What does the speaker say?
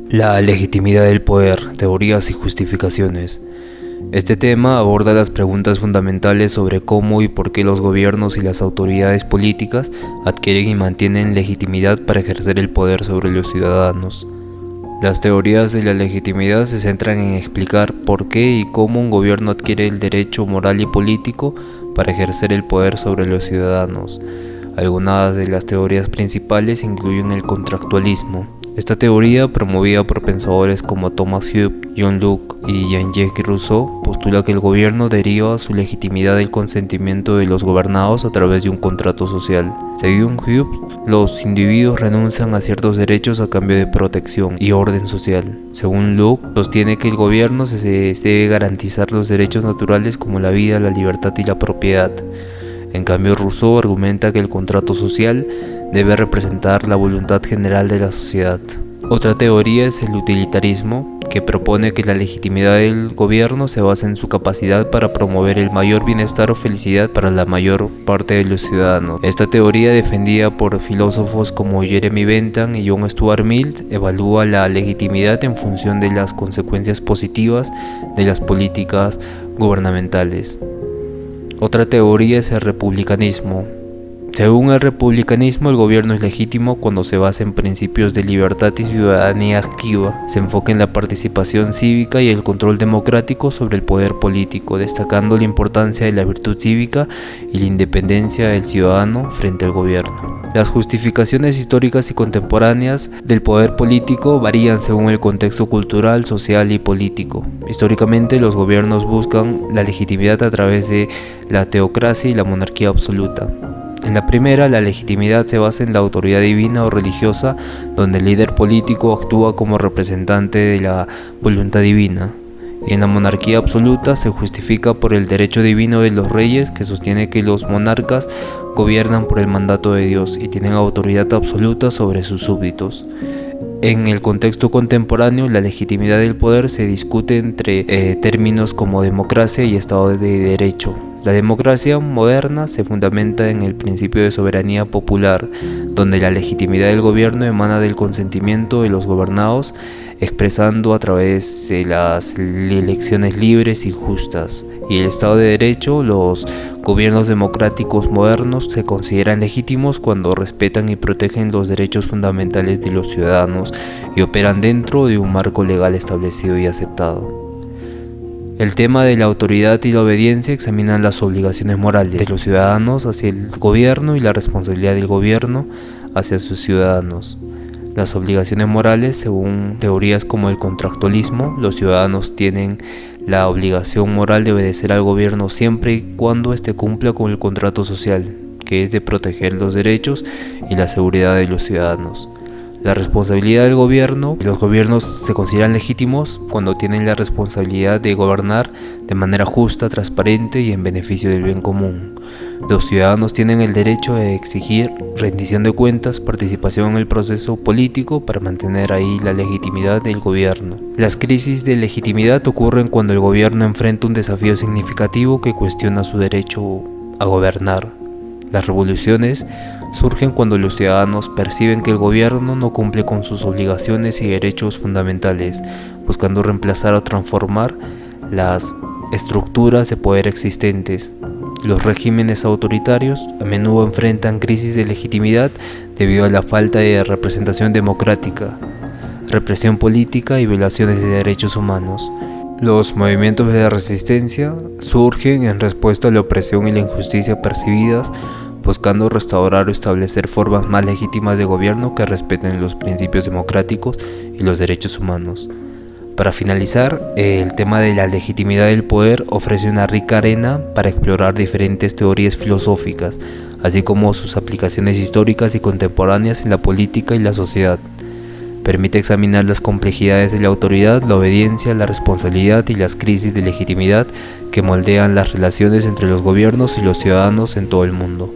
La legitimidad del poder, teorías y justificaciones. Este tema aborda las preguntas fundamentales sobre cómo y por qué los gobiernos y las autoridades políticas adquieren y mantienen legitimidad para ejercer el poder sobre los ciudadanos. Las teorías de la legitimidad se centran en explicar por qué y cómo un gobierno adquiere el derecho moral y político para ejercer el poder sobre los ciudadanos. Algunas de las teorías principales incluyen el contractualismo. Esta teoría, promovida por pensadores como Thomas Hobbes, John Locke y Jean-Jacques Rousseau, postula que el gobierno deriva su legitimidad del consentimiento de los gobernados a través de un contrato social. Según Hobbes, los individuos renuncian a ciertos derechos a cambio de protección y orden social. Según Locke, sostiene que el gobierno se debe garantizar los derechos naturales como la vida, la libertad y la propiedad. En cambio, Rousseau argumenta que el contrato social debe representar la voluntad general de la sociedad. Otra teoría es el utilitarismo, que propone que la legitimidad del gobierno se basa en su capacidad para promover el mayor bienestar o felicidad para la mayor parte de los ciudadanos. Esta teoría, defendida por filósofos como Jeremy Bentham y John Stuart Mill, evalúa la legitimidad en función de las consecuencias positivas de las políticas gubernamentales. Otra teoría es el republicanismo. Según el republicanismo, el gobierno es legítimo cuando se basa en principios de libertad y ciudadanía activa, se enfoca en la participación cívica y el control democrático sobre el poder político, destacando la importancia de la virtud cívica y la independencia del ciudadano frente al gobierno. Las justificaciones históricas y contemporáneas del poder político varían según el contexto cultural, social y político. Históricamente, los gobiernos buscan la legitimidad a través de la teocracia y la monarquía absoluta. En la primera, la legitimidad se basa en la autoridad divina o religiosa, donde el líder político actúa como representante de la voluntad divina. Y en la monarquía absoluta se justifica por el derecho divino de los reyes, que sostiene que los monarcas gobiernan por el mandato de Dios y tienen autoridad absoluta sobre sus súbditos. En el contexto contemporáneo, la legitimidad del poder se discute entre términos como democracia y Estado de Derecho. La democracia moderna se fundamenta en el principio de soberanía popular, donde la legitimidad del gobierno emana del consentimiento de los gobernados, expresando a través de las elecciones libres y justas. Y el Estado de Derecho, los gobiernos democráticos modernos se consideran legítimos cuando respetan y protegen los derechos fundamentales de los ciudadanos y operan dentro de un marco legal establecido y aceptado. El tema de la autoridad y la obediencia examinan las obligaciones morales de los ciudadanos hacia el gobierno y la responsabilidad del gobierno hacia sus ciudadanos. Las obligaciones morales, según teorías como el contractualismo, los ciudadanos tienen la obligación moral de obedecer al gobierno siempre y cuando éste cumpla con el contrato social, que es de proteger los derechos y la seguridad de los ciudadanos. La responsabilidad del gobierno. Los gobiernos se consideran legítimos cuando tienen la responsabilidad de gobernar de manera justa, transparente y en beneficio del bien común. Los ciudadanos tienen el derecho de exigir rendición de cuentas, participación en el proceso político para mantener ahí la legitimidad del gobierno. Las crisis de legitimidad ocurren cuando el gobierno enfrenta un desafío significativo que cuestiona su derecho a gobernar. Las revoluciones surgen cuando los ciudadanos perciben que el gobierno no cumple con sus obligaciones y derechos fundamentales, buscando reemplazar o transformar las estructuras de poder existentes. Los regímenes autoritarios a menudo enfrentan crisis de legitimidad debido a la falta de representación democrática, represión política y violaciones de derechos humanos. Los movimientos de resistencia surgen en respuesta a la opresión y la injusticia percibidas, buscando restaurar o establecer formas más legítimas de gobierno que respeten los principios democráticos y los derechos humanos. Para finalizar, el tema de la legitimidad del poder ofrece una rica arena para explorar diferentes teorías filosóficas, así como sus aplicaciones históricas y contemporáneas en la política y la sociedad. Permite examinar las complejidades de la autoridad, la obediencia, la responsabilidad y las crisis de legitimidad que moldean las relaciones entre los gobiernos y los ciudadanos en todo el mundo.